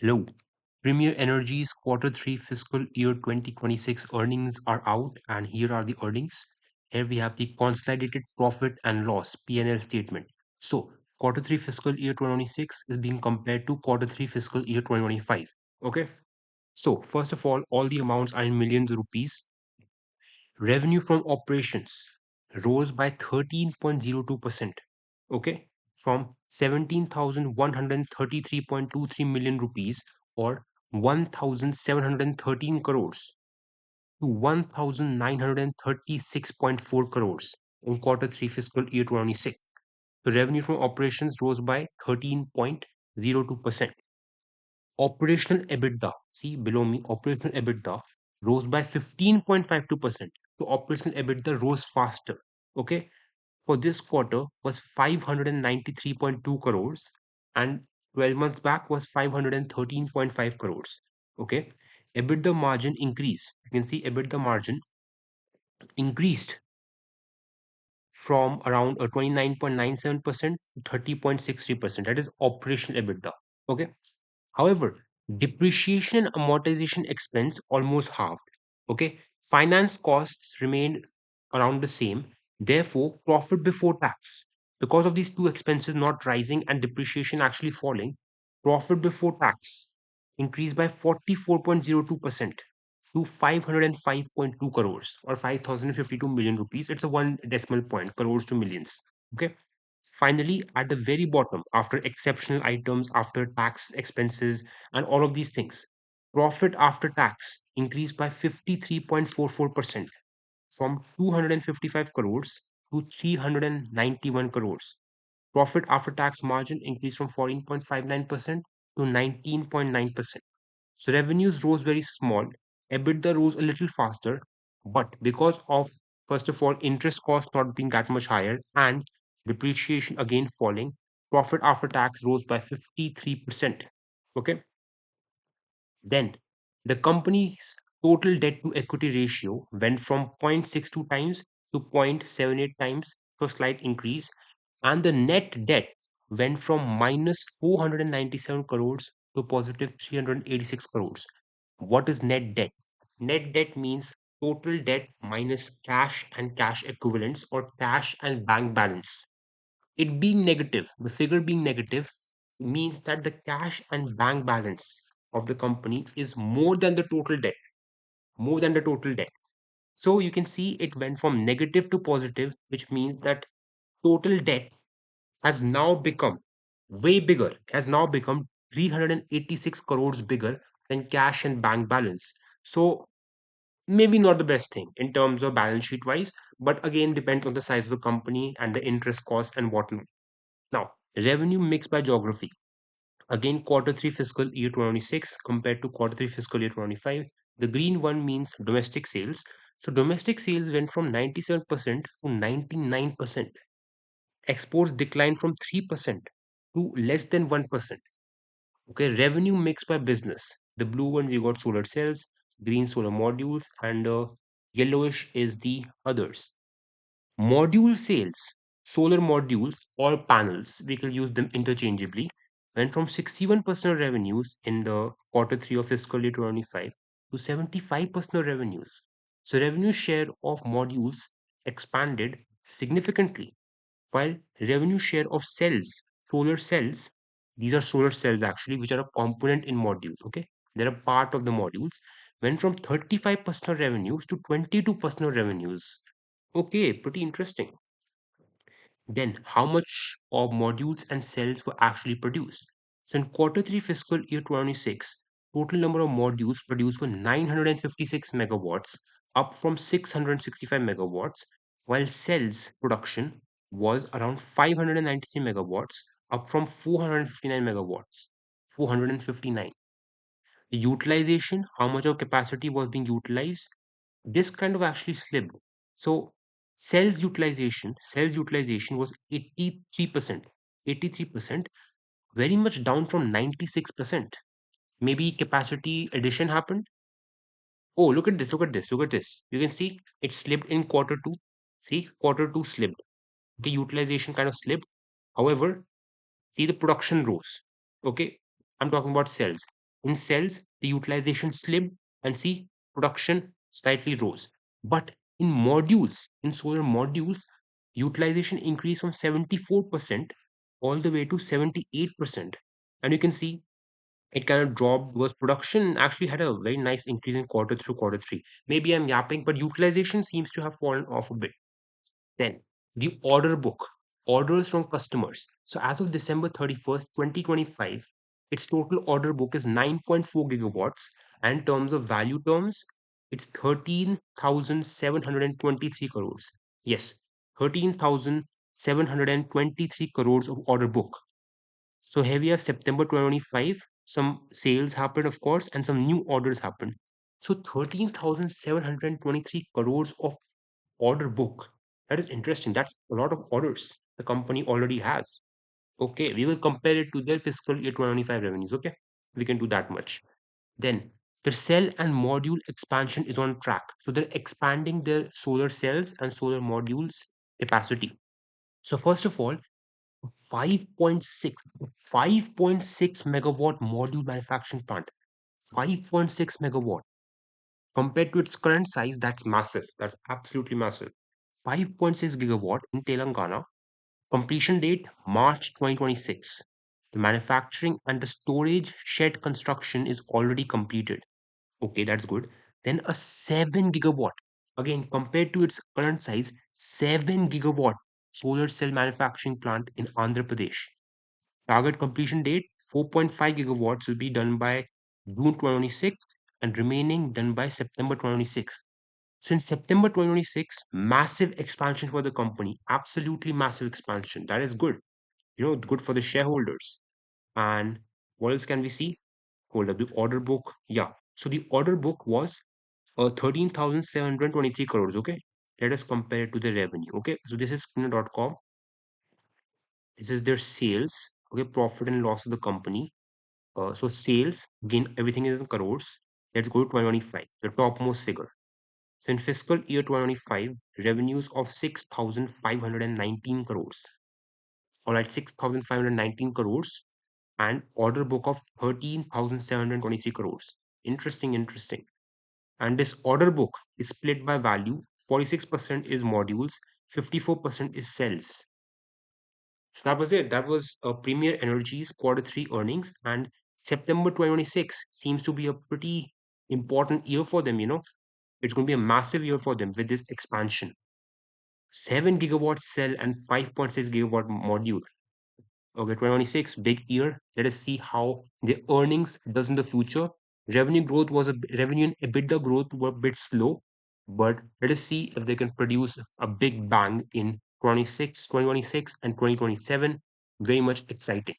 Hello. Premier Energy's quarter 3 fiscal year 2026 earnings are out, and here are the earnings. Here we have the consolidated profit and loss P&L statement. So, quarter 3 fiscal year 2026 is being compared to quarter 3 fiscal year 2025. Okay. So, first of all the amounts are in millions of rupees. Revenue from operations rose by 13.02%. Okay, from 17,133.23 million rupees or 1,713 crores to 1,936.4 crores in quarter 3 fiscal year 26. The revenue from operations rose by 13.02%. Operational EBITDA, see below me, operational EBITDA rose by 15.52%. So operational EBITDA rose faster. Okay. For this quarter was 593.2 crores and 12 months back was 513.5 crores. Okay. EBITDA margin increased. You can see EBITDA margin increased from around 29.97% to 30.63%. That is operational EBITDA. Okay. However, depreciation and amortization expense almost halved. Okay, finance costs remained around the same. Therefore, profit before tax, because of these two expenses not rising and depreciation actually falling, profit before tax increased by 44.02% to 505.2 crores or 5,052 million rupees. It's a one decimal point, crores to millions. Okay. Finally, at the very bottom, after exceptional items, after tax expenses, and all of these things, profit after tax increased by 53.44% from 255 crores to 391 crores. Profit after tax margin increased from 14.59% to 19.9%. So revenues rose very small, EBITDA rose a little faster, but because of, first of all, interest cost not being that much higher and depreciation again falling, profit after tax rose by 53%. Okay. Then the company's total debt to equity ratio went from 0.62 times to 0.78 times, so slight increase, and the net debt went from minus 497 crores to positive 386 crores. What is net debt? Net debt means total debt minus cash and cash equivalents or cash and bank balance. It being negative, the figure being negative means that the cash and bank balance of the company is more than the total debt, more than the total debt. So you can see it went from negative to positive, which means that total debt has now become way bigger, has now become 386 crores bigger than cash and bank balance. So maybe not the best thing in terms of balance sheet wise, but again depends on the size of the company and the interest cost and whatnot. Now, revenue mix by geography. Again, quarter 3 fiscal year 2026 compared to quarter 3 fiscal year 2025. The green one means domestic sales. So domestic sales went from 97% to 99%. Exports declined from 3% to less than 1%. Okay, revenue mix by business. The blue one we got solar cells, green solar modules, and yellowish is the others. Module sales, solar modules or panels, we can use them interchangeably, went from 61% of revenues in the quarter 3 of fiscal year 25 to 75% of revenues. So revenue share of modules expanded significantly, while revenue share of cells, solar cells, these are solar cells actually, which are a component in modules, okay? They're a part of the modules, went from 35% of revenues to 22% of revenues. Okay, pretty interesting. Then, how much of modules and cells were actually produced? So, in quarter 3 fiscal year 26, total number of modules produced were 956 megawatts, up from 665 megawatts, while cells production was around 593 megawatts, up from 459 megawatts. 459. The utilization, how much of capacity was being utilized? This kind of actually slipped. So cells utilization was 83%. 83%, very much down from 96%. Maybe capacity addition happened. Oh, look at this, look at this, look at this. You can see it slipped in quarter two. See, quarter two slipped. The utilization kind of slipped. However, see the production rose. Okay, I'm talking about cells. In cells, the utilization slipped and see production slightly rose. But in modules, in solar modules, utilization increased from 74% all the way to 78%. And you can see it kind of dropped because production actually had a very nice increase in quarter through quarter three. Maybe I'm yapping, but utilization seems to have fallen off a bit. Then the order book, orders from customers. So as of December 31st, 2025, its total order book is 9.4 gigawatts. And in terms of value terms, it's 13,723 crores. Yes, 13,723 crores of order book. So here we have September 2025. Some sales happened, of course, and some new orders happened. So 13,723 crores of order book. That is interesting. That's a lot of orders the company already has. Okay, we will compare it to their fiscal year 2025 revenues. Okay, we can do that much. Then the cell and module expansion is on track. So they're expanding their solar cells and solar modules capacity. So first of all, 5.6 megawatt module manufacturing plant. 5.6 megawatt. Compared to its current size, that's massive. That's absolutely massive. 5.6 gigawatt in Telangana. Completion date March 2026. The manufacturing and the storage shed construction is already completed. Okay, that's good. Then a 7 gigawatt. Again, compared to its current size, 7 gigawatt solar cell manufacturing plant in Andhra Pradesh. Target completion date 4.5 gigawatts will be done by June 2026 and remaining done by September 2026. So in September 2026, massive expansion for the company, absolutely massive expansion. That is good, good for the shareholders. And what else can we see? Hold up, the order book. Yeah. So the order book was 13,723 crores. Okay. Let us compare it to the revenue. Okay. So this is Kino.com. This is their sales. Okay. Profit and loss of the company. So sales, again, everything is in crores. Let's go to 2025, the topmost figure. So in fiscal year 2025, revenues of 6,519 crores. All right, 6,519 crores and order book of 13,723 crores. Interesting, interesting. And this order book is split by value. 46% is modules, 54% is cells. So that was it. That was Premier Energy's quarter three earnings. And September 2026 seems to be a pretty important year for them, It's going to be a massive year for them with this expansion. 7 gigawatt cell and 5.6 gigawatt module. Okay, 2026, big year. Let us see how the earnings does in the future. Revenue and EBITDA growth were a bit slow, but let us see if they can produce a big bang in 2026 and 2027. Very much exciting.